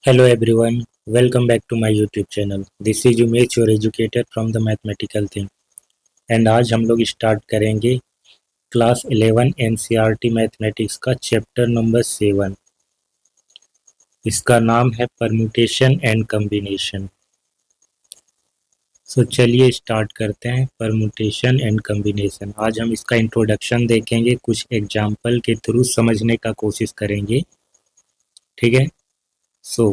Hello everyone, welcome back to my YouTube channel. This is Umesh, your educator from the mathematical thing. And आज हम लोग start करेंगे class 11 NCERT mathematics का chapter number 7। इसका नाम है परम्यूटेशन एंड कम्बिनेशन। सो चलिए स्टार्ट करते हैं परम्यूटेशन एंड कम्बिनेशन। आज हम इसका इंट्रोडक्शन देखेंगे, कुछ एग्जाम्पल के थ्रू समझने का कोशिश करेंगे। ठीक है। सो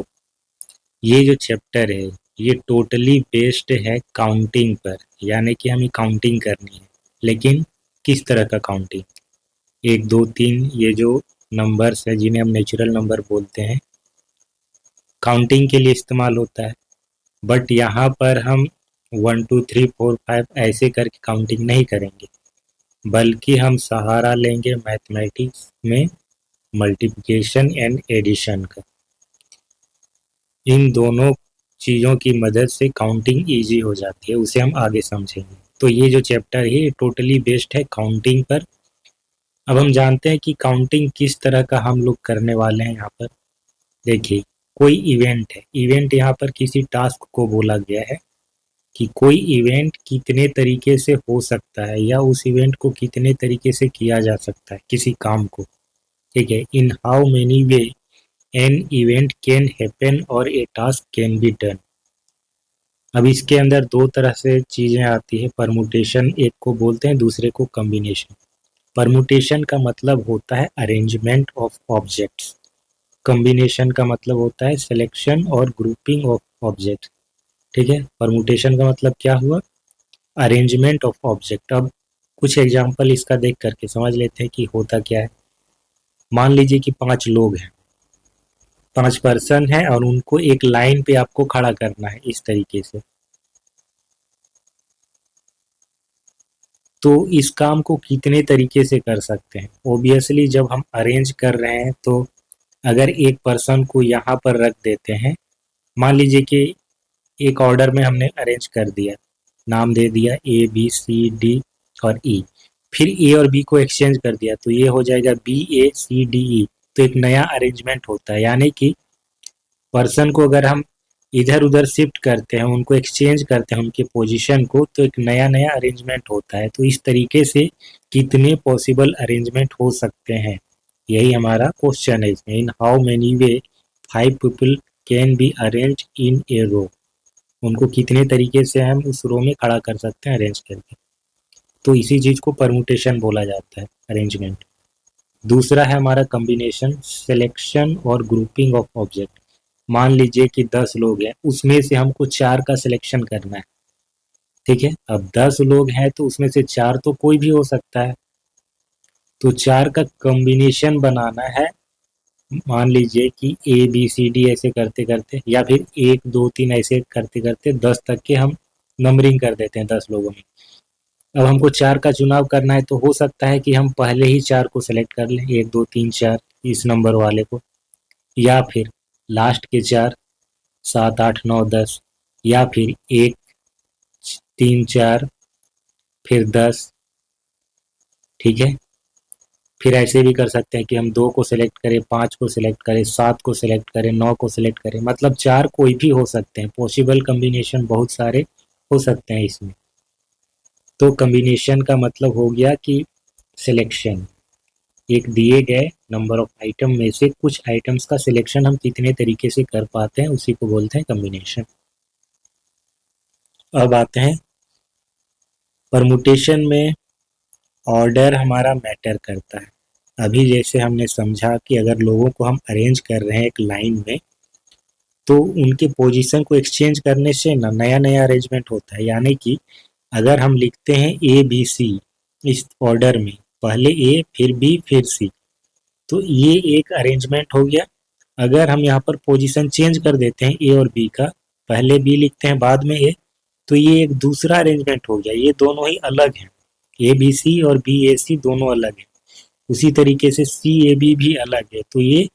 ये जो चैप्टर है ये टोटली बेस्ड है काउंटिंग पर, यानी कि हमें काउंटिंग करनी है। लेकिन किस तरह का काउंटिंग? 1 2 3 ये जो नंबर्स है जिन्हें हम नेचुरल नंबर बोलते हैं, काउंटिंग के लिए इस्तेमाल होता है। बट यहाँ पर हम 1 2 3 4 5 ऐसे करके काउंटिंग नहीं करेंगे, बल्कि हम सहारा लेंगे मैथमेटिक्स में मल्टीप्लिकेशन एंड एडिशन का। इन दोनों चीज़ों की मदद से काउंटिंग इजी हो जाती है, उसे हम आगे समझेंगे। तो ये जो चैप्टर है ये टोटली बेस्ड है काउंटिंग पर। अब हम जानते हैं कि काउंटिंग किस तरह का हम लोग करने वाले हैं। यहाँ पर देखिए, कोई इवेंट है। इवेंट यहाँ पर किसी टास्क को बोला गया है कि कोई इवेंट कितने तरीके से हो सकता है या उस इवेंट को कितने तरीके से किया जा सकता है, किसी काम को। ठीक है। इन how many way an event can happen और ए टास्क कैन बी डन। अब इसके अंदर दो तरह से चीज़ें आती है। परमुटेशन एक को बोलते हैं, दूसरे को कम्बिनेशन। परमुटेशन का मतलब होता है अरेंजमेंट ऑफ ऑब्जेक्ट्स। कम्बिनेशन का मतलब होता है सिलेक्शन और ग्रुपिंग ऑफ ऑब्जेक्ट्स। ठीक है। परमुटेशन का मतलब क्या हुआ? Arrangement of object. अब कुछ एग्जांपल इसका देख करके समझ लेते हैं कि होता क्या है। मान लीजिए कि 5 लोग हैं, 5 पर्सन हैं और उनको एक लाइन पे आपको खड़ा करना है इस तरीके से। तो इस काम को कितने तरीके से कर सकते हैं? ओबियसली जब हम अरेंज कर रहे हैं तो अगर एक पर्सन को यहाँ पर रख देते हैं, मान लीजिए कि एक ऑर्डर में हमने अरेंज कर दिया, नाम दे दिया ए बी सी डी और ई, फिर ए और बी को एक्सचेंज कर दिया तो ये हो जाएगा बी ए सी डी ई। तो एक नया अरेंजमेंट होता है, यानी कि पर्सन को अगर हम इधर उधर शिफ्ट करते हैं, उनको एक्सचेंज करते हैं उनके पोजीशन को, तो एक नया नया अरेंजमेंट होता है। तो इस तरीके से कितने पॉसिबल अरेंजमेंट हो सकते हैं, यही हमारा क्वेश्चन है इसमें। In how many way 5 people can be arrange in a row. उनको कितने तरीके से हम उस रो में खड़ा कर सकते हैं अरेंज करके। तो इसी चीज को परमुटेशन बोला जाता है, अरेंजमेंट। दूसरा है हमारा कम्बिनेशन, सिलेक्शन और ग्रुपिंग ऑफ ऑब्जेक्ट। मान लीजिए कि 10 लोग हैं, उसमें से हमको 4 का सिलेक्शन करना है। ठीक है। अब 10 लोग हैं तो उसमें से 4 तो कोई भी हो सकता है, तो 4 का कॉम्बिनेशन बनाना है। मान लीजिए कि ए बी सी डी ऐसे करते करते, या फिर 1 2 3 ऐसे करते करते 10 तक के हम नंबरिंग कर देते हैं 10 लोगों में। अब हमको 4 का चुनाव करना है, तो हो सकता है कि हम पहले ही 4 को सिलेक्ट कर लें, 1 2 3 4 इस नंबर वाले को, या फिर लास्ट के 4 7 8 9 10, या फिर 1 3 4 फिर 10। ठीक है। फिर ऐसे भी कर सकते हैं कि हम 2 को सिलेक्ट करें, 5 को सिलेक्ट करें, 7 को सिलेक्ट करें, 9 को सिलेक्ट करें। मतलब 4 कोई भी हो सकते हैं, पॉसिबल कम्बिनेशन बहुत सारे हो सकते हैं इसमें। तो कम्बिनेशन का मतलब हो गया कि सिलेक्शन, एक दिए गए नंबर ऑफ आइटम में से कुछ आइटम्स का सिलेक्शन हम कितने तरीके से कर पाते हैं, उसी को बोलते हैं कम्बिनेशन। अब आते हैं परमुटेशन में। ऑर्डर हमारा मैटर करता है। अभी जैसे हमने समझा कि अगर लोगों को हम अरेंज कर रहे हैं एक लाइन में, तो उनके पोजीशन को एक्सचेंज करने से ना नया नया अरेंजमेंट होता है। यानी कि अगर हम लिखते हैं ए बी सी इस ऑर्डर में, पहले ए फिर बी फिर सी, तो ये एक अरेंजमेंट हो गया। अगर हम यहाँ पर पोजीशन चेंज कर देते हैं ए और बी का, पहले बी लिखते हैं बाद में ए, तो ये एक दूसरा अरेंजमेंट हो गया। ये दोनों ही अलग हैं, ए बी सी और बी ए सी दोनों अलग हैं। उसी तरीके से सी ए बी भी अलग है, तो ये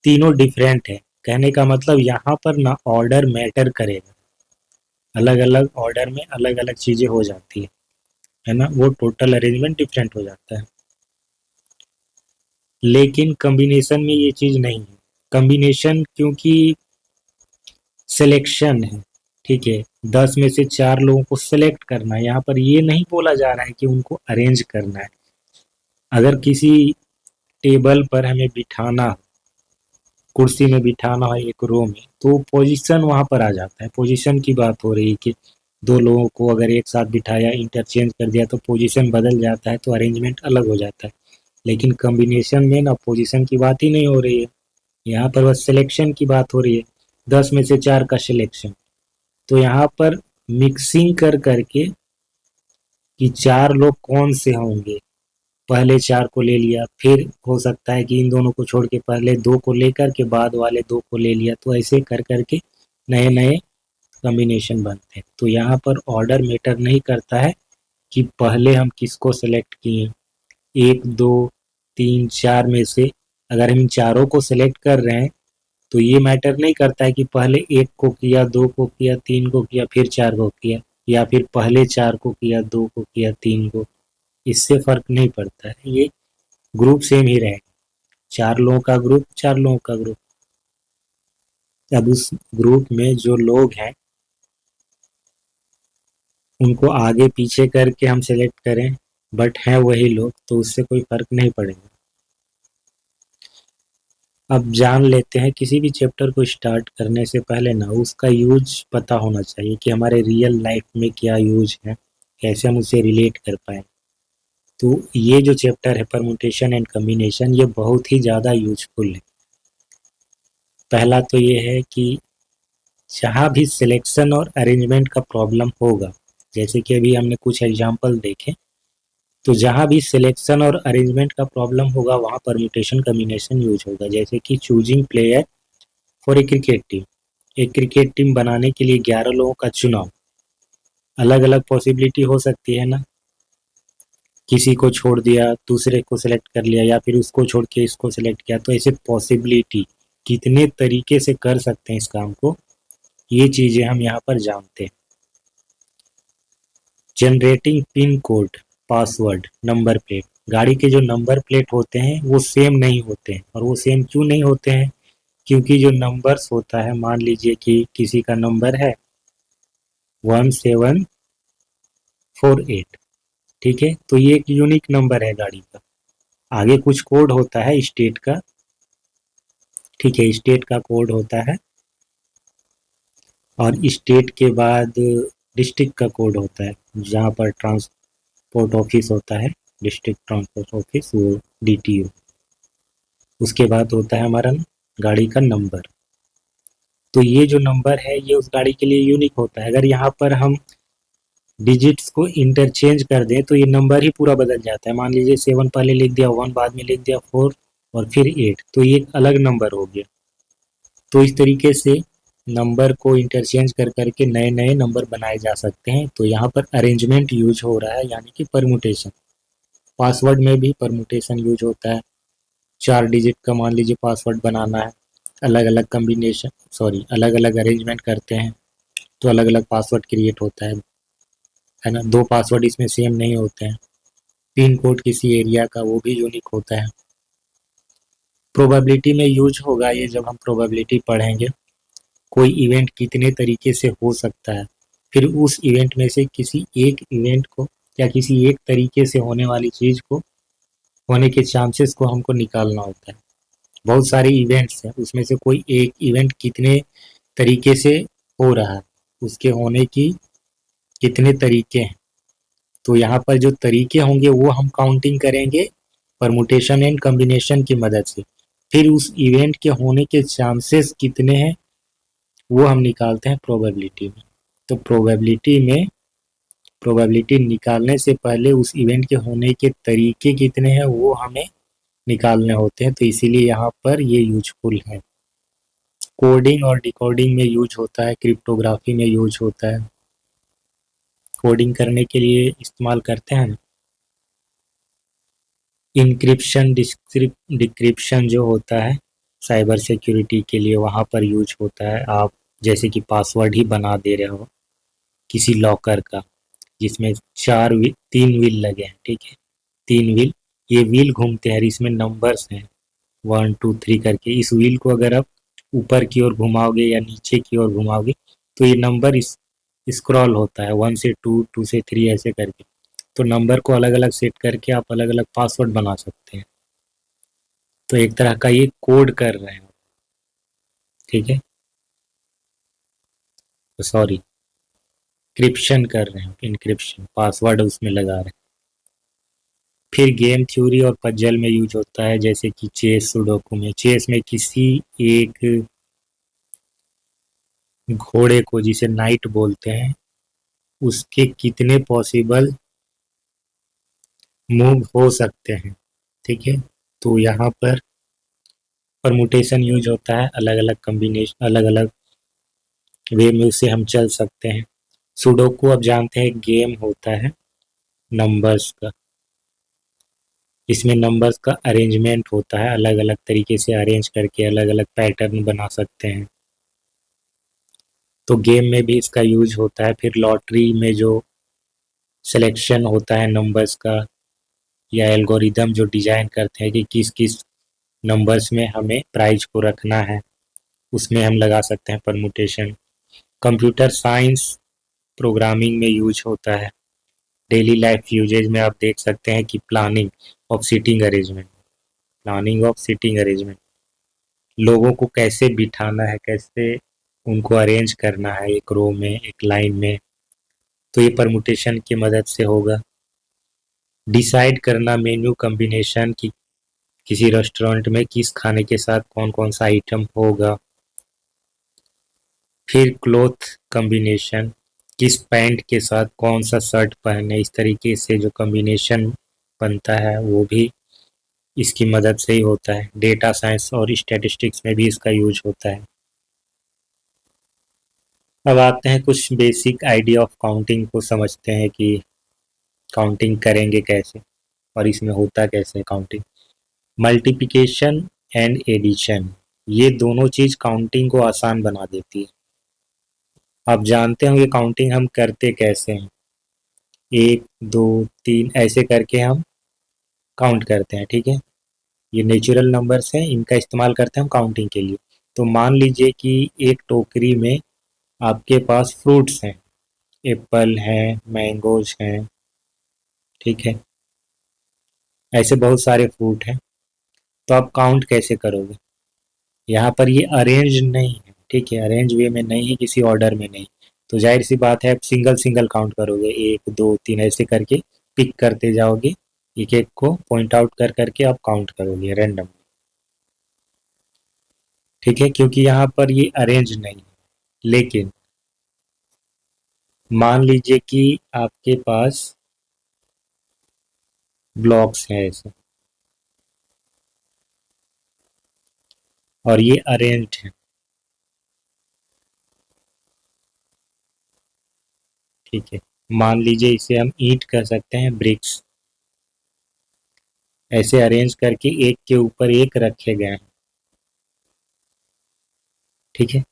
तीनों डिफरेंट है। कहने का मतलब यहाँ पर ना ऑर्डर मैटर करेगा, अलग अलग ऑर्डर में अलग अलग चीजें हो जाती है ना, वो टोटल अरेंजमेंट डिफरेंट हो जाता है। लेकिन कम्बिनेशन में ये चीज नहीं है। कम्बिनेशन क्योंकि सिलेक्शन है, ठीक है, 10 में से 4 लोगों को सिलेक्ट करना है। यहाँ पर ये नहीं बोला जा रहा है कि उनको अरेंज करना है। अगर किसी टेबल पर हमें बिठाना, कुर्सी में बिठाना है एक रो में, तो पोजीशन वहाँ पर आ जाता है। पोजीशन की बात हो रही है कि दो लोगों को अगर एक साथ बिठाया, इंटरचेंज कर दिया तो पोजीशन बदल जाता है, तो अरेंजमेंट अलग हो जाता है। लेकिन कॉम्बिनेशन में ना पोजीशन की बात ही नहीं हो रही है, यहाँ पर बस सिलेक्शन की बात हो रही है। 10 में से 4 का सिलेक्शन, तो यहाँ पर मिक्सिंग कर करके कि 4 लोग कौन से होंगे, पहले 4 को ले लिया, फिर हो सकता है कि इन दोनों को छोड़ के पहले 2 को लेकर के बाद वाले 2 को ले लिया, तो ऐसे कर करके नए नए कॉम्बिनेशन बनते हैं। तो यहाँ पर ऑर्डर मैटर नहीं करता है कि पहले हम किसको सेलेक्ट किए, 1 2 3 4 में से अगर हम इन चारों को सेलेक्ट कर रहे हैं तो ये मैटर नहीं करता है कि पहले 1 को किया, 2 को किया, 3 को किया, फिर 4 को किया, या फिर पहले 4 को किया, 2 को किया, 3 को। इससे फर्क नहीं पड़ता है, ये ग्रुप सेम ही रहेगा। 4 लोगों का ग्रुप, 4 लोगों का ग्रुप। अब उस ग्रुप में जो लोग हैं उनको आगे पीछे करके हम सेलेक्ट करें, बट हैं वही लोग, तो उससे कोई फर्क नहीं पड़ेगा। अब जान लेते हैं, किसी भी चैप्टर को स्टार्ट करने से पहले ना उसका यूज पता होना चाहिए कि हमारे रियल लाइफ में क्या यूज है, कैसे हम उसे रिलेट कर पाए। तो ये जो चैप्टर है परमुटेशन एंड कॉम्बिनेशन, ये बहुत ही ज़्यादा यूजफुल है। पहला तो ये है कि जहाँ भी सिलेक्शन और अरेंजमेंट का प्रॉब्लम होगा, जैसे कि अभी हमने कुछ एग्जाम्पल देखे, तो जहाँ भी सिलेक्शन और अरेंजमेंट का प्रॉब्लम होगा वहाँ परम्यूटेशन कॉम्बिनेशन यूज होगा। जैसे कि choosing player for a cricket team, एक क्रिकेट टीम बनाने के लिए 11 लोगों का चुनाव, अलग अलग पॉसिबिलिटी हो सकती है ना, किसी को छोड़ दिया, दूसरे को सिलेक्ट कर लिया, या फिर उसको छोड़ के इसको सिलेक्ट किया, तो ऐसे पॉसिबिलिटी कितने तरीके से कर सकते हैं इस काम को, ये चीज़ें हम यहाँ पर जानते हैं। Generating pin code, password, number plate, गाड़ी के जो नंबर प्लेट होते हैं वो सेम नहीं होते हैं, और वो सेम क्यों नहीं होते हैं, क्योंकि जो नंबर्स होता है, मान लीजिए कि किसी का नंबर है 1748, ठीक है, तो ये एक यूनिक नंबर है गाड़ी का। आगे कुछ कोड होता है स्टेट का, ठीक है, स्टेट का कोड होता है, और स्टेट के बाद डिस्ट्रिक्ट का कोड होता है, जहाँ पर ट्रांसपोर्ट ऑफिस होता है, डिस्ट्रिक्ट ट्रांसपोर्ट ऑफिस, वो DTO। उसके बाद होता है हमारा गाड़ी का नंबर। तो ये जो नंबर है ये उस गाड़ी के लिए यूनिक होता है। अगर यहाँ पर हम डिजिट्स को इंटरचेंज कर दें तो ये नंबर ही पूरा बदल जाता है। मान लीजिए 7 पहले लिख दिया, 1 बाद में लिख दिया, 4 और फिर 8, तो ये एक अलग नंबर हो गया। तो इस तरीके से नंबर को इंटरचेंज कर करके नए नए नंबर बनाए जा सकते हैं। तो यहाँ पर अरेंजमेंट यूज हो रहा है, यानी कि परमुटेशन। पासवर्ड में भी परमुटेशन यूज होता है। 4 डिजिट का मान लीजिए पासवर्ड बनाना है, अलग अलग कम्बिनेशन, सॉरी, अलग अलग अरेंजमेंट करते हैं तो अलग अलग पासवर्ड क्रिएट होता है ना। 2 पासवर्ड इसमें सेम नहीं होते हैं। पिन कोड किसी एरिया का, वो भी यूनिक होता है। प्रोबेबिलिटी में यूज होगा ये, जब हम प्रोबेबिलिटी पढ़ेंगे, कोई इवेंट कितने तरीके से हो सकता है, फिर उस इवेंट में से किसी एक इवेंट को या किसी एक तरीके से होने वाली चीज़ को, होने के चांसेस को हमको निकालना होता है। बहुत सारे इवेंट्स हैं, उसमें से कोई एक इवेंट कितने तरीके से हो रहा है, उसके होने की कितने तरीके हैं। तो यहाँ पर जो तरीके होंगे वो हम काउंटिंग करेंगे परमुटेशन एंड कॉम्बिनेशन की मदद से। फिर उस इवेंट के होने के चांसेस कितने हैं वो हम निकालते हैं प्रोबेबिलिटी में। तो प्रोबेबिलिटी निकालने से पहले उस इवेंट के होने के तरीके कितने हैं वो हमें निकालने होते हैं। तो इसीलिए यहाँ पर ये यूजफुल है। कोडिंग और डिकोडिंग में यूज होता है, क्रिप्टोग्राफी में यूज होता है। कोडिंग करने के लिए इस्तेमाल करते हैं। इंक्रिप्शन डिक्रिप्शन जो होता है साइबर सिक्योरिटी के लिए, वहाँ पर यूज होता है। आप जैसे कि पासवर्ड ही बना दे रहे हो किसी लॉकर का, जिसमें 3 व्हील लगे हैं, ठीक है, 3 व्हील, ये व्हील घूमते हैं, इसमें नंबर्स हैं 1 2 3 करके। इस व्हील को अगर आप ऊपर की ओर घुमाओगे या नीचे की ओर घुमाओगे तो ये नंबर इस स्क्रॉल होता है 1 से 2, 2 से 3 ऐसे करके। तो नंबर को अलग अलग सेट करके आप अलग अलग पासवर्ड बना सकते हैं। तो एक तरह का ये कोड कर रहे हैं, ठीक है, तो सॉरी, क्रिप्शन कर रहे हैं, इनक्रिप्शन पासवर्ड उसमें लगा रहे हैं। फिर गेम थ्योरी और पजल में यूज होता है, जैसे कि चेस, सुडोकू में। चेस में किसी एक घोड़े को, जिसे नाइट बोलते हैं, उसके कितने पॉसिबल मूव हो सकते हैं, ठीक है। तो यहाँ पर परमुटेशन यूज होता है, अलग अलग कम्बिनेशन, अलग अलग वे में उसे हम चल सकते हैं। सुडोकू आप जानते हैं गेम होता है नंबर्स का। इसमें नंबर्स का अरेंजमेंट होता है, अलग अलग तरीके से अरेंज करके अलग अलग पैटर्न बना सकते हैं। तो गेम में भी इसका यूज होता है। फिर लॉटरी में जो सिलेक्शन होता है नंबर्स का, या एल्गोरिदम जो डिजाइन करते हैं कि किस किस नंबर्स में हमें प्राइज को रखना है, उसमें हम लगा सकते हैं परमुटेशन। कंप्यूटर साइंस प्रोग्रामिंग में यूज होता है। डेली लाइफ यूजेज में आप देख सकते हैं कि प्लानिंग ऑफ सीटिंग अरेंजमेंट, लोगों को कैसे बिठाना है, कैसे उनको अरेंज करना है एक रो में, एक लाइन में, तो ये परमुटेशन की मदद से होगा। डिसाइड करना मेन्यू कॉम्बिनेशन की किसी रेस्टोरेंट में किस खाने के साथ कौन कौन सा आइटम होगा। फिर क्लॉथ कॉम्बिनेशन, किस पैंट के साथ कौन सा शर्ट पहने, इस तरीके से जो कॉम्बिनेशन बनता है वो भी इसकी मदद से ही होता है। डेटा साइंस और स्टैटिस्टिक्स में भी इसका यूज होता है। अब आते हैं कुछ बेसिक आइडिया ऑफ काउंटिंग को समझते हैं कि काउंटिंग करेंगे कैसे और इसमें होता कैसे काउंटिंग। मल्टीप्लिकेशन एंड एडिशन, ये दोनों चीज काउंटिंग को आसान बना देती है। आप जानते होंगे काउंटिंग हम करते कैसे हैं, 1 2 3 ऐसे करके हम काउंट करते हैं, ठीक है। ये नेचुरल नंबर्स हैं, इनका इस्तेमाल करते हैं हम काउंटिंग के लिए। तो मान लीजिए कि एक टोकरी में आपके पास फ्रूट्स हैं, एप्पल हैं, मैंगोज हैं, ठीक है, ऐसे बहुत सारे फ्रूट हैं। तो आप काउंट कैसे करोगे? यहाँ पर ये अरेंज नहीं है, ठीक है, अरेंज वे में नहीं है, किसी ऑर्डर में नहीं। तो जाहिर सी बात है आप सिंगल सिंगल काउंट करोगे, 1 2 3 ऐसे करके पिक करते जाओगे, एक एक को पॉइंट आउट कर करके आप काउंट करोगे रैंडम, ठीक है, क्योंकि यहाँ पर ये अरेंज नहीं है। लेकिन मान लीजिए कि आपके पास ब्लॉक्स हैं ऐसे, और ये अरेंज्ड है, ठीक है। मान लीजिए इसे हम ईंट कह सकते हैं, ब्रिक्स, ऐसे अरेंज करके एक के ऊपर एक रखे गए हैं, ठीक है।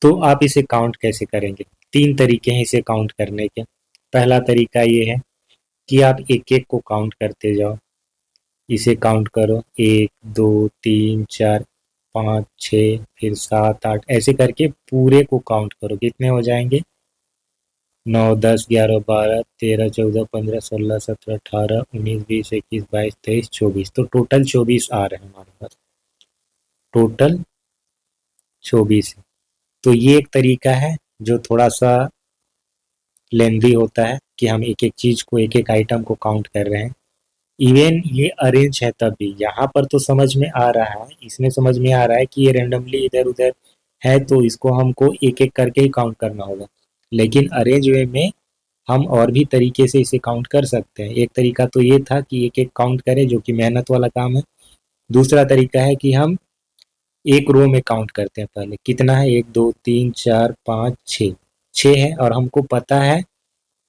तो आप इसे काउंट कैसे करेंगे? 3 तरीके हैं इसे काउंट करने के। पहला तरीका ये है कि आप एक एक को काउंट करते जाओ, इसे काउंट करो, 1 2 3 4 5 6 फिर 7 8 ऐसे करके पूरे को काउंट करो, कितने हो जाएंगे? 9 10 11 12 13 14 15 16 17 18 19 20 21 22 23 24, तो टोटल 24 आ रहे हैं हमारे पास, टोटल 24 है। तो ये एक तरीका है जो थोड़ा सा लेंदी होता है कि हम एक एक चीज को, एक एक आइटम को काउंट कर रहे हैं। इवन ये अरेंज है तब भी यहाँ पर तो समझ में आ रहा है, इसमें समझ में आ रहा है कि ये रेंडमली इधर उधर है, तो इसको हमको एक एक करके ही काउंट करना होगा। लेकिन अरेंज वे में हम और भी तरीके से इसे काउंट कर सकते हैं। एक तरीका तो ये था कि एक एक काउंट करें, जो कि मेहनत वाला काम है। दूसरा तरीका है कि हम एक रो में काउंट करते हैं, पहले कितना है, 1 2 3 4 5 6, 6 है, और हमको पता है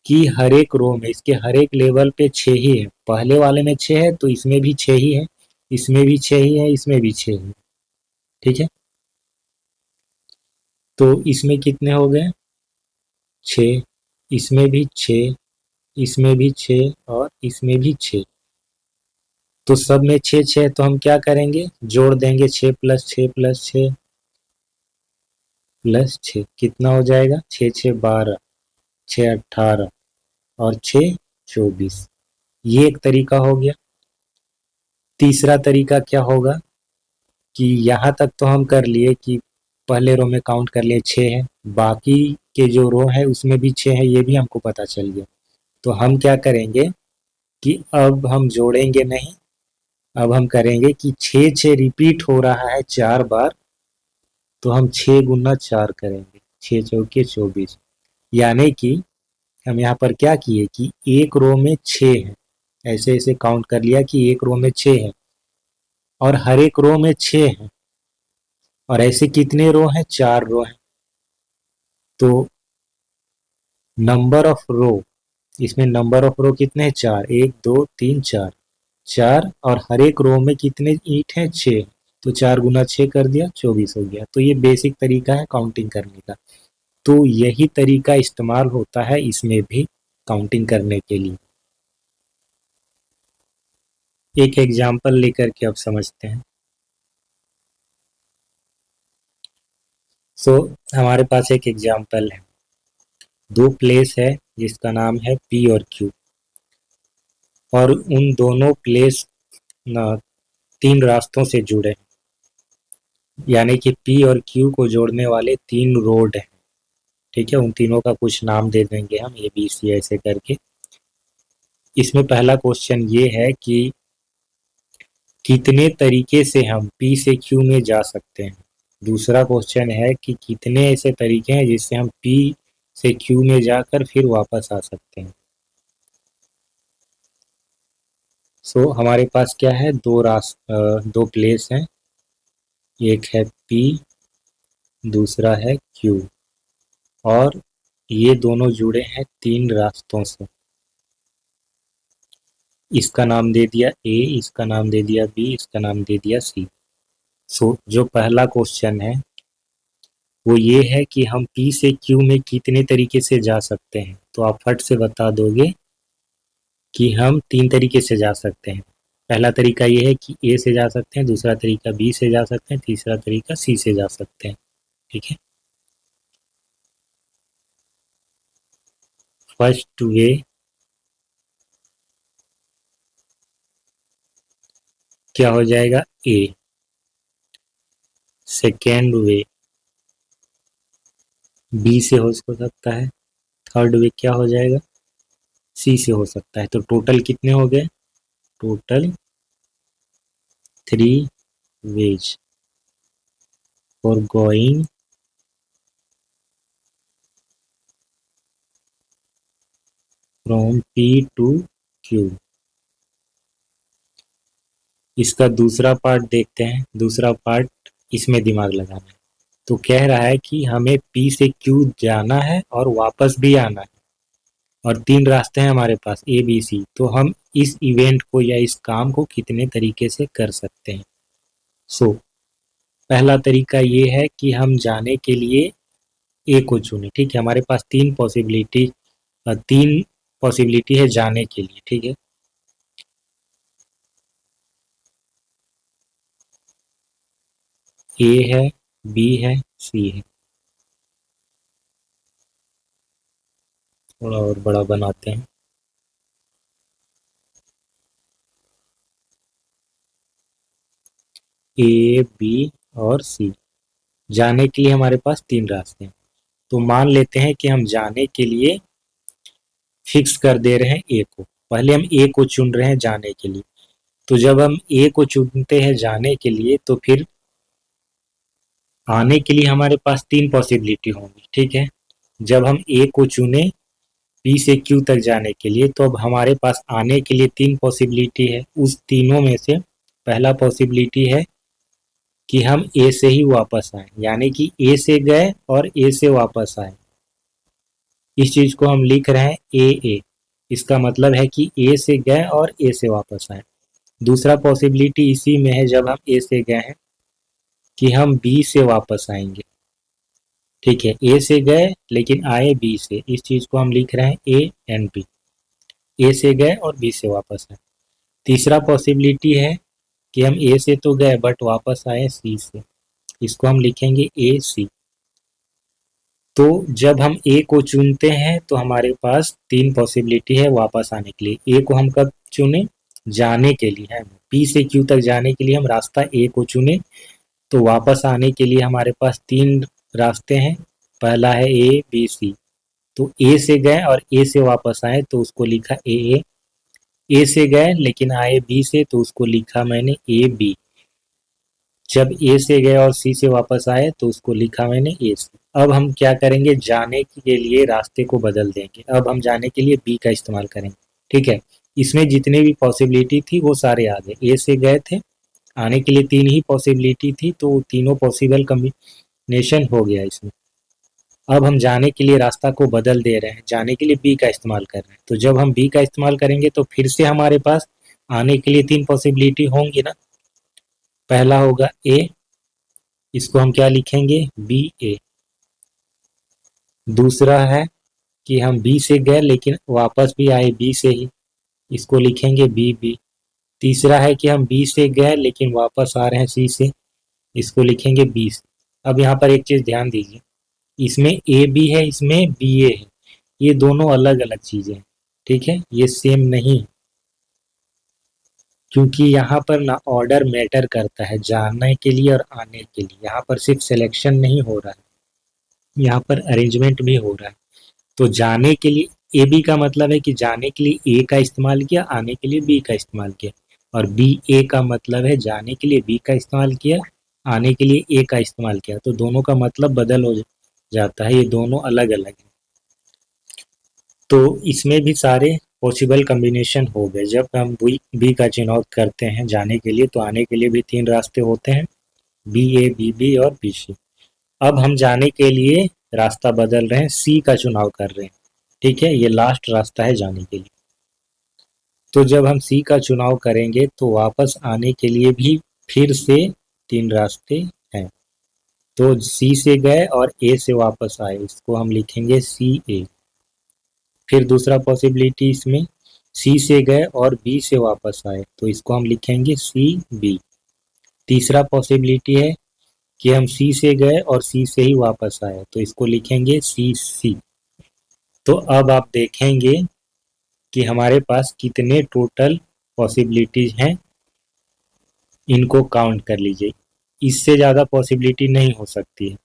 कि हर एक रो में, इसके हर एक लेवल पे 6 ही है। पहले वाले में 6 है तो इसमें भी 6 ही है, इसमें भी 6 ही है, इसमें भी 6 है, ठीक है। तो इसमें कितने हो गए? 6, इसमें भी 6, इसमें भी 6 और इसमें भी 6। तो सब में 6 6, तो हम क्या करेंगे, जोड़ देंगे 6 + 6 + 6, प्लस 6 कितना हो जाएगा, 6 6 12, 6 18 और 6 24। ये एक तरीका हो गया। तीसरा तरीका क्या होगा कि यहाँ तक तो हम कर लिए कि पहले रो में काउंट कर लिए 6 है, बाकी के जो रो है उसमें भी 6 है, ये भी हमको पता चल गया। तो हम क्या करेंगे कि अब हम जोड़ेंगे नहीं, अब हम करेंगे कि 6 6 रिपीट हो रहा है 4 बार, तो हम 6 गुना 4 करेंगे, 6 चौके 24। यानी कि हम यहाँ पर क्या किए कि एक रो में 6 है, ऐसे ऐसे काउंट कर लिया कि एक रो में 6 है और हर एक रो में 6 है, और ऐसे कितने रो हैं, 4 रो हैं। तो नंबर ऑफ रो, इसमें नंबर ऑफ रो कितने हैं, 4, 1 2 3 4, 4 और हर एक रो में कितने ईंट हैं, 6। तो 4 गुना 6 कर दिया, 24 हो गया। तो ये बेसिक तरीका है काउंटिंग करने का। तो यही तरीका इस्तेमाल होता है इसमें भी काउंटिंग करने के लिए। एक एग्जाम्पल लेकर के अब समझते हैं। हमारे पास एक एग्जाम्पल है, दो प्लेस है जिसका नाम है पी और क्यू, और उन दोनों प्लेस ना 3 रास्तों से जुड़े, यानी कि पी और क्यू को जोड़ने वाले 3 रोड हैं। ठीक है, उन तीनों का कुछ नाम दे देंगे हम, ए बी सी ऐसे करके। इसमें पहला क्वेश्चन ये है कि कितने तरीके से हम पी से क्यू में जा सकते हैं। दूसरा क्वेश्चन है कि कितने ऐसे तरीके हैं जिससे हम पी से क्यू में जाकर फिर वापस आ सकते हैं। हमारे पास क्या है, दो प्लेस हैं, एक है पी, दूसरा है क्यू, और ये दोनों जुड़े हैं 3 रास्तों से। इसका नाम दे दिया ए, इसका नाम दे दिया बी, इसका नाम दे दिया सी। जो पहला क्वेश्चन है वो ये है कि हम पी से क्यू में कितने तरीके से जा सकते हैं। तो आप फट से बता दोगे कि हम 3 तरीके से जा सकते हैं। पहला तरीका ये है कि ए से जा सकते हैं, दूसरा तरीका बी से जा सकते हैं, तीसरा तरीका सी से जा सकते हैं। ठीक है, फर्स्ट वे क्या हो जाएगा, ए। सेकेंड वे बी से हो सकता है, थर्ड वे क्या हो जाएगा, सी से हो सकता है। तो टोटल कितने हो गए, total 3 ways for going from P to Q। इसका दूसरा पार्ट देखते हैं, दूसरा पार्ट इसमें दिमाग लगाना है। तो कह रहा है कि हमें P से Q जाना है और वापस भी आना है, और 3 रास्ते हैं हमारे पास ए बी सी। तो हम इस इवेंट को या इस काम को कितने तरीके से कर सकते हैं। पहला तरीका ये है कि हम जाने के लिए ए को चुने। ठीक है, हमारे पास 3 पॉसिबिलिटी है जाने के लिए। ठीक है, ए है, बी है, सी है। थोड़ा और बड़ा बनाते हैं, ए बी और सी। जाने के लिए हमारे पास 3 रास्ते हैं। तो मान लेते हैं कि हम जाने के लिए फिक्स कर दे रहे हैं ए को। पहले हम ए को चुन रहे हैं जाने के लिए। तो जब हम ए को चुनते हैं जाने के लिए, तो फिर आने के लिए हमारे पास 3 पॉसिबिलिटी होंगी। ठीक है, जब हम ए को चुने पी से क्यू तक जाने के लिए, तो अब हमारे पास आने के लिए 3 पॉसिबिलिटी है। उस तीनों में से पहला पॉसिबिलिटी है कि हम ए से ही वापस आए, यानी कि ए से गए और ए से वापस आए। इस चीज को हम लिख रहे हैं ए। इसका मतलब है कि ए से गए और ए से वापस आए। दूसरा पॉसिबिलिटी इसी में है, जब हम ए से गए हैं, कि हम बी से वापस आएंगे। ठीक है, ए से गए लेकिन आए बी से, इस चीज को हम लिख रहे हैं ए एंड बी। ए से गए और बी से वापस आए। तीसरा पॉसिबिलिटी है कि हम ए से तो गए बट वापस आए सी से, इसको हम लिखेंगे ए सी। तो जब हम ए को चुनते हैं तो हमारे पास तीन पॉसिबिलिटी है वापस आने के लिए। ए को हम कब चुने? जाने के लिए है। पी से क्यू तक जाने के लिए हम रास्ता ए को चुने, तो वापस आने के लिए हमारे पास तीन रास्ते हैं। पहला है ए बी सी। तो ए से गए और ए से वापस आए तो उसको लिखा ए। ए से गए लेकिन आए बी से तो उसको लिखा मैंने ए बी। जब ए से गए और सी से वापस आए तो उसको लिखा मैंने ए सी। अब हम क्या करेंगे, जाने के लिए रास्ते को बदल देंगे। अब हम जाने के लिए बी का इस्तेमाल करेंगे। ठीक है, इसमें जितने भी पॉसिबिलिटी थी वो सारे आ गए। ए से गए थे, आने के लिए तीन ही पॉसिबिलिटी थी, तो तीनों पॉसिबल कम्बिनेशन हो गया इसमें। अब हम जाने के लिए रास्ता को बदल दे रहे हैं, जाने के लिए बी का इस्तेमाल कर रहे हैं। तो जब हम बी का इस्तेमाल करेंगे तो फिर से हमारे पास आने के लिए तीन पॉसिबिलिटी होंगी ना। पहला होगा ए, इसको हम क्या लिखेंगे, बी ए। दूसरा है कि हम बी से गए लेकिन वापस भी आए बी से ही, इसको लिखेंगे बी बी। तीसरा है कि हम बी से गए लेकिन वापस आ रहे हैं सी से, इसको लिखेंगे बी से। अब यहाँ पर एक चीज ध्यान दीजिए, इसमें ए बी है, इसमें बी ए है, ये दोनों अलग अलग चीजें हैं। ठीक है, ये सेम नहीं है, क्योंकि यहाँ पर ना ऑर्डर मैटर करता है जाने के लिए और आने के लिए। यहाँ पर सिर्फ सिलेक्शन नहीं हो रहा है, यहाँ पर अरेंजमेंट भी हो रहा है। तो जाने के लिए ए बी का मतलब है कि जाने के लिए ए का इस्तेमाल किया, आने के लिए बी का इस्तेमाल किया। और बी ए का मतलब है जाने के लिए बी का इस्तेमाल किया, आने के लिए ए का इस्तेमाल किया। तो दोनों का मतलब बदल हो जाता है, ये दोनों अलग अलग हैं। तो इसमें भी सारे पॉसिबल कम्बिनेशन हो गए। जब हम बी का चुनाव करते हैं जाने के लिए, तो आने के लिए भी तीन रास्ते होते हैं, बी ए बी बी और बी सी। अब हम जाने के लिए रास्ता बदल रहे हैं, सी का चुनाव कर रहे हैं। ठीक है, ये लास्ट रास्ता है जाने के लिए। तो जब हम सी का चुनाव करेंगे तो वापस आने के लिए भी फिर से तीन रास्ते हैं। तो सी से गए और ए से वापस आए, इसको हम लिखेंगे सी ए। फिर दूसरा पॉसिबिलिटी इसमें, सी से गए और बी से वापस आए, तो इसको हम लिखेंगे सी बी। तीसरा पॉसिबिलिटी है कि हम सी से गए और सी से ही वापस आए, तो इसको लिखेंगे सी सी। तो अब आप देखेंगे कि हमारे पास कितने टोटल पॉसिबिलिटीज हैं, इनको काउंट कर लीजिए। इससे ज़्यादा पॉसिबिलिटी नहीं हो सकती है।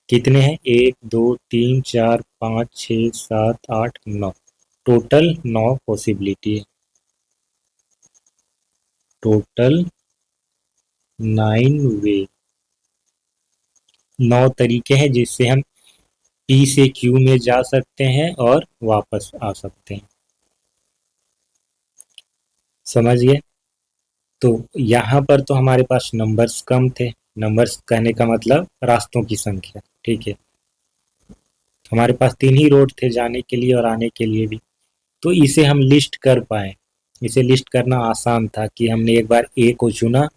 कितने हैं, एक दो तीन चार पाँच छः सात आठ नौ, टोटल 9 पॉसिबिलिटी है। टोटल 9 वे, 9 तरीके हैं जिससे हम पी से क्यू में जा सकते हैं और वापस आ सकते हैं। समझ गए? तो यहाँ पर तो हमारे पास नंबर्स कम थे, नंबर्स कहने का मतलब रास्तों की संख्या। ठीक है, हमारे पास तीन ही रोड थे जाने के लिए और आने के लिए भी, तो इसे हम लिस्ट कर पाए। इसे लिस्ट करना आसान था कि हमने एक बार ए को चुना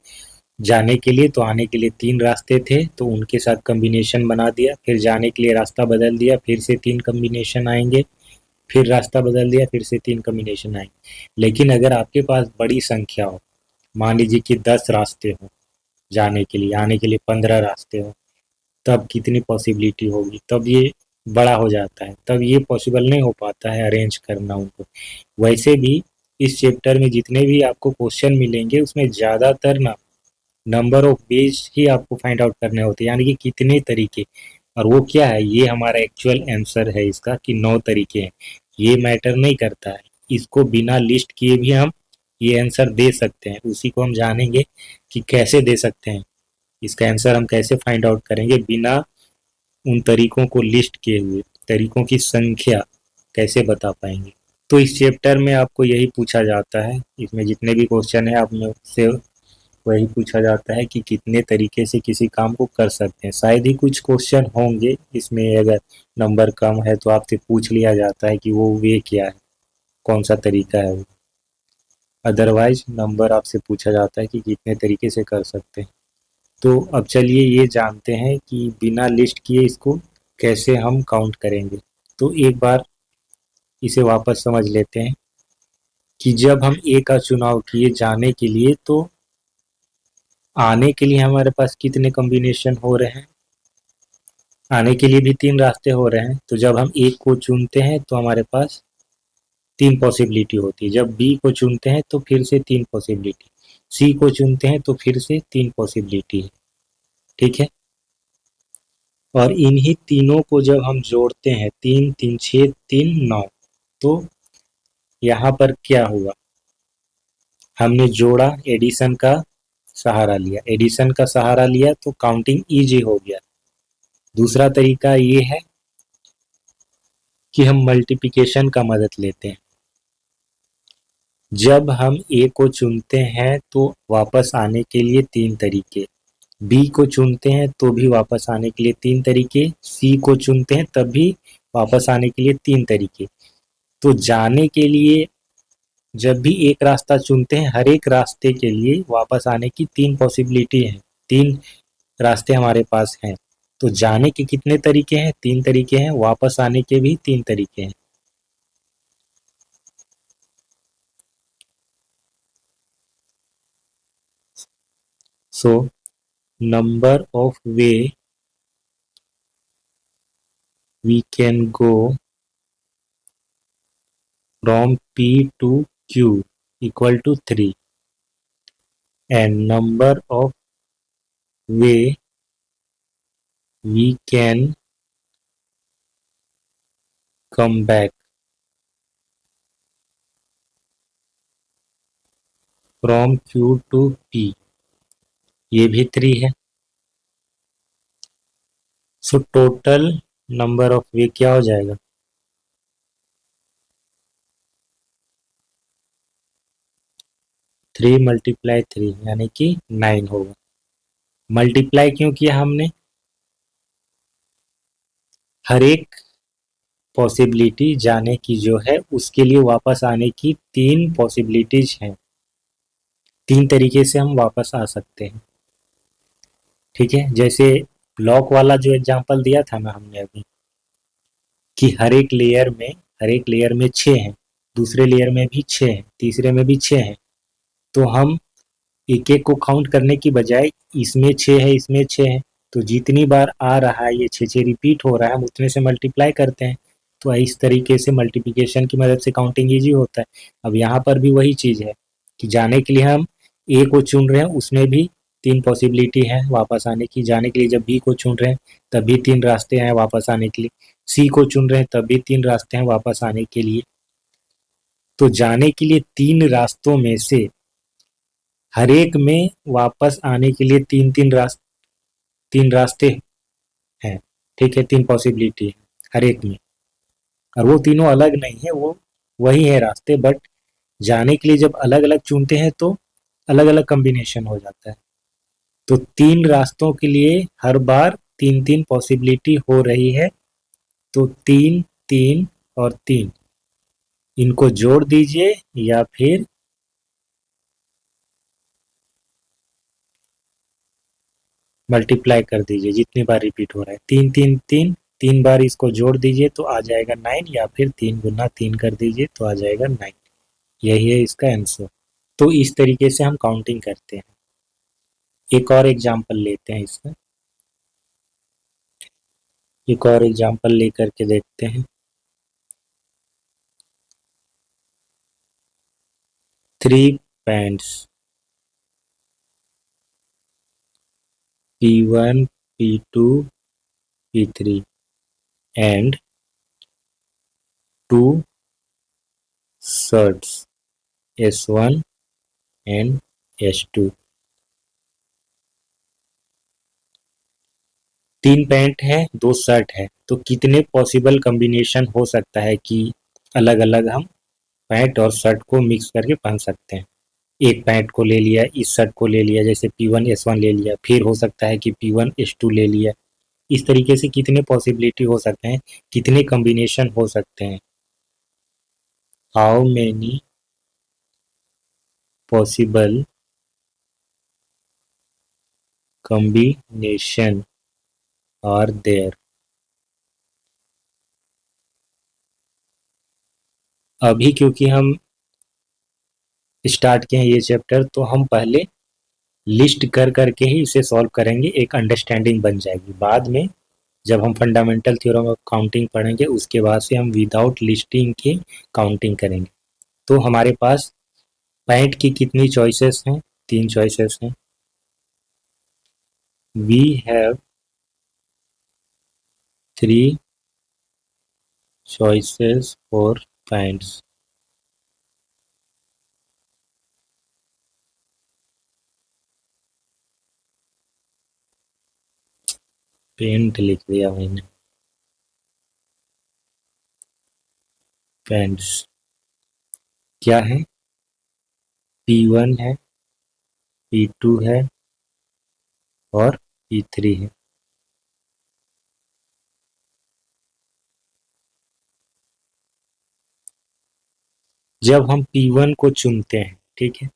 जाने के लिए, तो आने के लिए तीन रास्ते थे, तो उनके साथ कम्बिनेशन बना दिया। फिर जाने के लिए रास्ता बदल दिया, फिर से तीन कम्बिनेशन आएंगे। फिर रास्ता बदल दिया, फिर से तीन कम्बिनेशन आएंगे। लेकिन अगर आपके पास बड़ी संख्या हो, मान लीजिए कि 10 रास्ते हो जाने के लिए, आने के लिए 15 रास्ते हो, तब कितनी पॉसिबिलिटी होगी, तब ये बड़ा हो जाता है, तब ये पॉसिबल नहीं हो पाता है अरेंज करना उनको। वैसे भी इस चैप्टर में जितने भी आपको क्वेश्चन मिलेंगे उसमें ज़्यादातर ना नंबर ऑफ वेज ही आपको फाइंड आउट करने होते हैं, यानी कि कितने तरीके। और वो क्या है, ये हमारा एक्चुअल आंसर है इसका कि 9 तरीके हैं। ये मैटर नहीं करता है, इसको बिना लिस्ट किए भी हम ये आंसर दे सकते हैं। उसी को हम जानेंगे कि कैसे दे सकते हैं, इसका आंसर हम कैसे फाइंड आउट करेंगे बिना उन तरीकों को लिस्ट किए हुए। तरीकों की संख्या कैसे बता पाएंगे। तो इस चैप्टर में आपको यही पूछा जाता है, इसमें जितने भी क्वेश्चन है आप में से वही पूछा जाता है कि कितने तरीके से किसी काम को कर सकते हैं। शायद ही कुछ क्वेश्चन होंगे इसमें अगर नंबर कम है तो आपसे पूछ लिया जाता है कि वो वे क्या है, कौन सा तरीका है वो। अदरवाइज नंबर आपसे पूछा जाता है कि कितने तरीके से कर सकते हैं। तो अब चलिए ये जानते हैं कि बिना लिस्ट किए इसको कैसे हम काउंट करेंगे। तो एक बार इसे वापस समझ लेते हैं कि जब हम ए का चुनाव किए जाने के लिए, तो आने के लिए हमारे पास कितने कॉम्बिनेशन हो रहे हैं, आने के लिए भी तीन रास्ते हो रहे हैं, तो जब हम एक को चुनते हैं तो हमारे पास तीन पॉसिबिलिटी होती है, जब बी को चुनते हैं तो फिर से तीन पॉसिबिलिटी, सी को चुनते हैं तो फिर से तीन पॉसिबिलिटी है। ठीक है, और इन्हीं तीनों को जब हम जोड़ते हैं, तीन तीन छः तीन नौ, तो यहाँ पर क्या हुआ, हमने जोड़ा, एडिशन का सहारा लिया, एडिशन का सहारा लिया तो काउंटिंग इजी हो गया। दूसरा तरीका ये है कि हम मल्टीप्लिकेशन का मदद लेते हैं। जब हम ए को चुनते हैं तो वापस आने के लिए तीन तरीके, बी को चुनते हैं तो भी वापस आने के लिए तीन तरीके, सी को चुनते हैं तब भी वापस आने के लिए तीन तरीके। तो जाने के लिए जब भी एक रास्ता चुनते हैं, हर एक रास्ते के लिए वापस आने की तीन पॉसिबिलिटी है, तीन रास्ते हमारे पास हैं। तो जाने के कितने तरीके हैं, तीन तरीके हैं, वापस आने के भी तीन तरीके हैं। So number of way we can go from P to Q equal to 3, and number of way we can come back from Q to P, ये भी 3 है। सो टोटल नंबर ऑफ वे क्या हो जाएगा, 3 मल्टीप्लाई 3 यानी कि 9 होगा। मल्टीप्लाई क्यों किया हमने, हर एक पॉसिबिलिटी जाने की जो है उसके लिए वापस आने की तीन पॉसिबिलिटीज हैं, तीन तरीके से हम वापस आ सकते हैं। ठीक है, जैसे ब्लॉक वाला जो एग्जांपल दिया था ना हमने अभी, कि हर एक लेयर में 6 हैं, दूसरे लेयर में भी 6 हैं, तीसरे में भी 6 हैं, तो हम एक एक को काउंट करने की बजाय इसमें 6 है, इसमें 6 है, तो जितनी बार आ रहा है ये 6 रिपीट हो रहा है, हम उतने से मल्टीप्लाई करते हैं। तो इस तरीके से मल्टीप्लिकेशन की मदद से काउंटिंग ईजी होता है। अब यहाँ पर भी वही चीज़ है कि जाने के लिए हम ए को चुन रहे हैं, उसमें भी तीन पॉसिबिलिटी है वापस आने की। जाने के लिए जब बी को चुन रहे हैं तब भी तीन रास्ते हैं वापस आने के लिए, सी को चुन रहे हैं तब भी तीन रास्ते हैं वापस आने के लिए। तो जाने के लिए तीन रास्तों में से हर एक में वापस आने के लिए तीन रास्ते हैं। ठीक है, तीन पॉसिबिलिटी है हर एक में, और वो तीनों अलग नहीं है, वो वही है रास्ते, बट जाने के लिए जब अलग अलग चुनते हैं तो अलग अलग कॉम्बिनेशन हो जाता है। तो तीन रास्तों के लिए हर बार तीन तीन पॉसिबिलिटी हो रही है, तो तीन तीन और तीन, इनको जोड़ दीजिए या फिर मल्टीप्लाई कर दीजिए, जितनी बार रिपीट हो रहा है तीन तीन तीन, तीन बार इसको जोड़ दीजिए तो आ जाएगा 9, या फिर तीन गुना तीन कर दीजिए तो आ जाएगा 9। यही है इसका आंसर। तो इस तरीके से हम काउंटिंग करते हैं। एक और एग्जांपल लेते हैं इसका, एक और एग्जांपल लेकर के देखते हैं। 3 pants P1 P2 P3 and 2 shirts S1 and S2। तीन पैंट है, दो शर्ट है, तो कितने पॉसिबल कॉम्बिनेशन हो सकता है कि अलग अलग हम पैंट और शर्ट को मिक्स करके पहन सकते हैं। एक पैंट को ले लिया, इस शर्ट को ले लिया, जैसे P1 S1 ले लिया, फिर हो सकता है कि P1 S2 ले लिया। इस तरीके से कितने पॉसिबिलिटी हो सकते हैं, कितने कॉम्बिनेशन हो सकते हैं। How many possible combination are there. अभी क्योंकि हम स्टार्ट किए हैं ये चैप्टर, तो हम पहले लिस्ट कर करके ही इसे सॉल्व करेंगे, एक अंडरस्टैंडिंग बन जाएगी। बाद में जब हम फंडामेंटल थ्योरम ऑफ काउंटिंग पढ़ेंगे उसके बाद से हम विदाउट लिस्टिंग के काउंटिंग करेंगे। तो हमारे पास पैंट की कितनी चॉइसेस हैं? 3 चॉइसेस हैं। We have 3 choices for pants। Pant लिख दिया मैंने। पैंट्स क्या है? P1 है, P2 है और P3 है। जब हम P1 को चुनते हैं, ठीक है,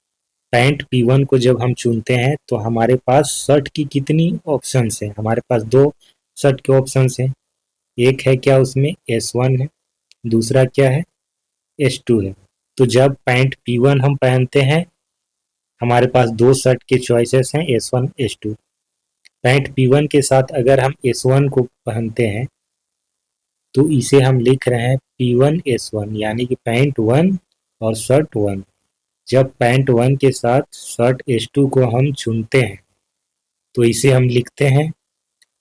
पैंट P1 को जब हम चुनते हैं तो हमारे पास शर्ट की कितनी ऑप्शंस हैं? हमारे पास 2 शर्ट के ऑप्शंस हैं। एक है क्या उसमें S1 है, दूसरा क्या है S2 है। तो जब पैंट P1 हम पहनते हैं हमारे पास 2 शर्ट के चॉइसेस हैं S1 S2। पैंट P1 के साथ अगर हम S1 को पहनते हैं तो इसे हम लिख रहे हैं P1 S1, यानी कि पैंट 1 और शर्ट 1। जब पैंट 1 के साथ शर्ट S2 को हम चुनते हैं तो इसे हम लिखते हैं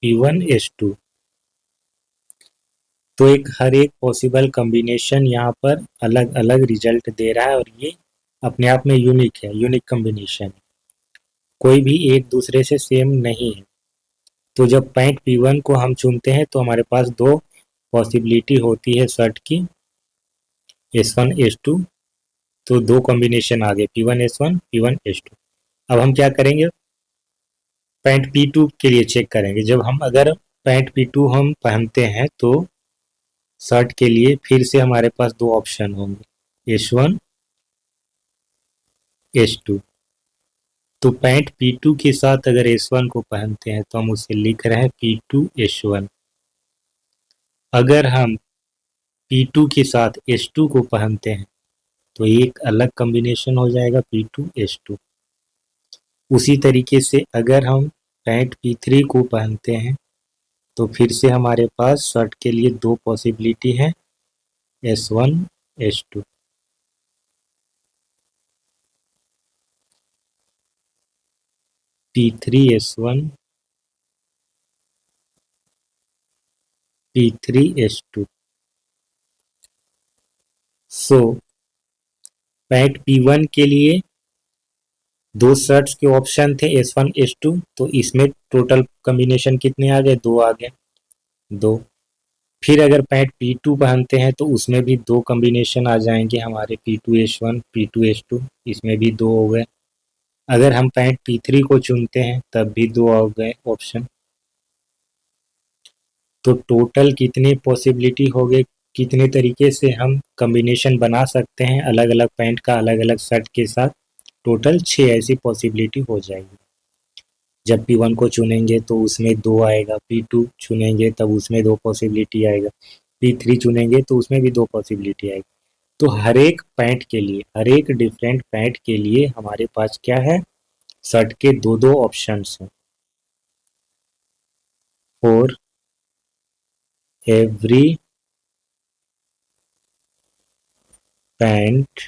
P1 S2। तो हर एक पॉसिबल कॉम्बिनेशन यहाँ पर अलग अलग रिजल्ट दे रहा है और ये अपने आप में यूनिक है, यूनिक कॉम्बिनेशन। कोई भी एक दूसरे से सेम नहीं है। तो जब पैंट P1 को हम चुनते हैं तो हमारे पास 2 पॉसिबिलिटी होती है शर्ट की, S1 S2। तो 2 कॉम्बिनेशन आ गए, P1 S1 P1 S2। अब हम क्या करेंगे, पैंट P2 के लिए चेक करेंगे। जब हम अगर पैंट P2 हम पहनते हैं तो शर्ट के लिए फिर से हमारे पास 2 ऑप्शन होंगे, S1 S2। तो पैंट P2 के साथ अगर S1 को पहनते हैं तो हम उसे लिख रहे हैं P2 S1। अगर हम P2 के साथ S2 को पहनते हैं तो एक अलग कॉम्बिनेशन हो जाएगा P2 S2। उसी तरीके से अगर हम पैंट P3 को पहनते हैं तो फिर से हमारे पास शर्ट के लिए 2 पॉसिबिलिटी है, S1 S2। P3 S1 P3 S2। सो पैंट P1 के लिए 2 शर्ट्स के ऑप्शन थे S1 S2। तो इसमें टोटल कॉम्बिनेशन कितने आ गए? 2 आ गए, 2। फिर अगर पैंट P2 पहनते हैं तो उसमें भी 2 कॉम्बिनेशन आ जाएंगे हमारे, P2 S1 P2 S2। इसमें भी 2 हो गए। अगर हम पैंट P3 को चुनते हैं तब भी 2 हो गए ऑप्शन। तो टोटल कितनी पॉसिबिलिटी हो गई, कितने तरीके से हम कॉम्बिनेशन बना सकते हैं अलग अलग पैंट का अलग अलग शर्ट के साथ? टोटल 6 ऐसी पॉसिबिलिटी हो जाएगी। जब P1 को चुनेंगे तो उसमें 2 आएगा, P2 चुनेंगे तब उसमें 2 पॉसिबिलिटी आएगा, P3 चुनेंगे तो उसमें भी 2 पॉसिबिलिटी आएगी। तो हर एक पैंट के लिए, हर एक डिफरेंट पैंट के लिए हमारे पास क्या है, शर्ट के 2-2 ऑप्शंस हैं। For every pant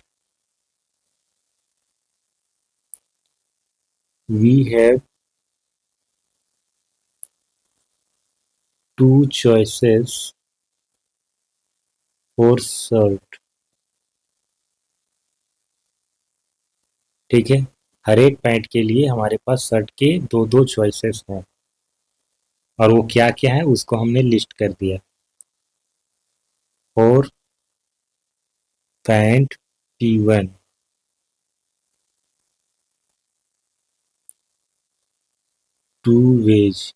we have 2 choices for shirt. ठीक है, हर एक पैंट के लिए हमारे पास शर्ट के 2-2 चॉइसेस हैं और वो क्या क्या है उसको हमने लिस्ट कर दिया। For pant P1 2 ways.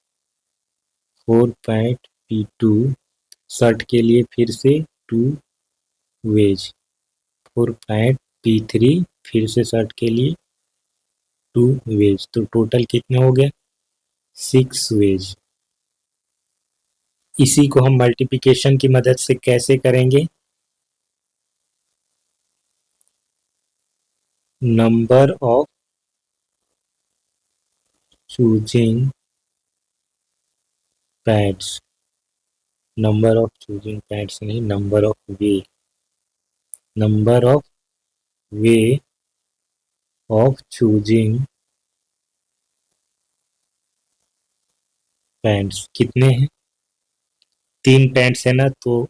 For pant P2 shirt के लिए फिर से 2 वेज। फॉर पैंट P3 फिर से शर्ट के लिए 2 वेज। तो टोटल कितने हो गए? 6 वेज। इसी को हम मल्टीप्लिकेशन की मदद से कैसे करेंगे? Number of choosing pads. Number of choosing pants नहीं, number of way of choosing pants कितने हैं? 3 पैंट्स है ना, तो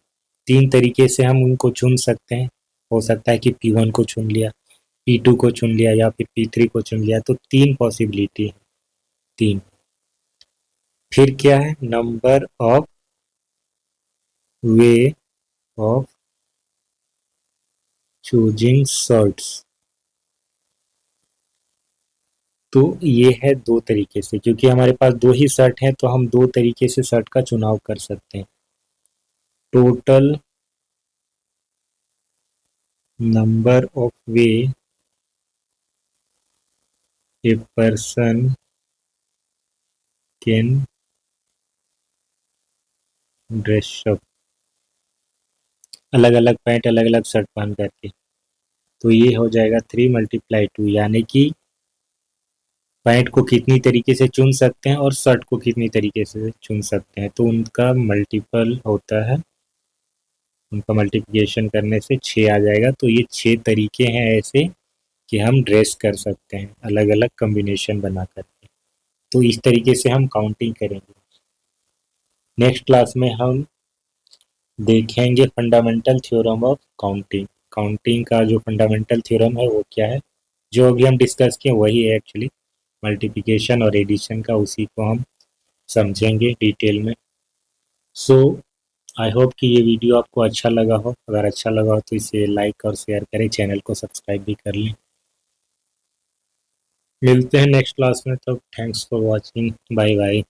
3 तरीके से हम उनको चुन सकते हैं। हो सकता है कि P1 को चुन लिया, P2 को चुन लिया या फिर P3 को चुन लिया, तो 3 पॉसिबिलिटी है। 3। फिर क्या है? Number of way of choosing shirts. तो ये है 2 तरीके से, क्योंकि हमारे पास 2 ही शर्ट हैं तो हम 2 तरीके से शर्ट का चुनाव कर सकते हैं। Total number of way a person can dress up, अलग अलग पैंट अलग अलग शर्ट पहन करके। तो ये हो जाएगा 3 × 2, यानी कि पैंट को कितनी तरीके से चुन सकते हैं और शर्ट को कितनी तरीके से चुन सकते हैं, तो उनका मल्टीपल होता है, उनका मल्टीप्लिकेशन करने से 6 आ जाएगा। तो ये 6 तरीके हैं ऐसे कि हम ड्रेस कर सकते हैं अलग अलग कॉम्बिनेशन बना करके। तो इस तरीके से हम काउंटिंग करेंगे। नेक्स्ट क्लास में हम देखेंगे fundamental theorem of counting. Counting का जो फंडामेंटल थ्योरम है वो क्या है, जो अभी हम डिस्कस किए वही है एक्चुअली, मल्टीप्लिकेशन और एडिशन का, उसी को हम समझेंगे डिटेल में। सो आई होप कि ये वीडियो आपको अच्छा लगा हो। अगर अच्छा लगा हो तो इसे लाइक और शेयर करें, चैनल को सब्सक्राइब भी कर लें। मिलते हैं नेक्स्ट क्लास में, तो thanks for watching, bye bye.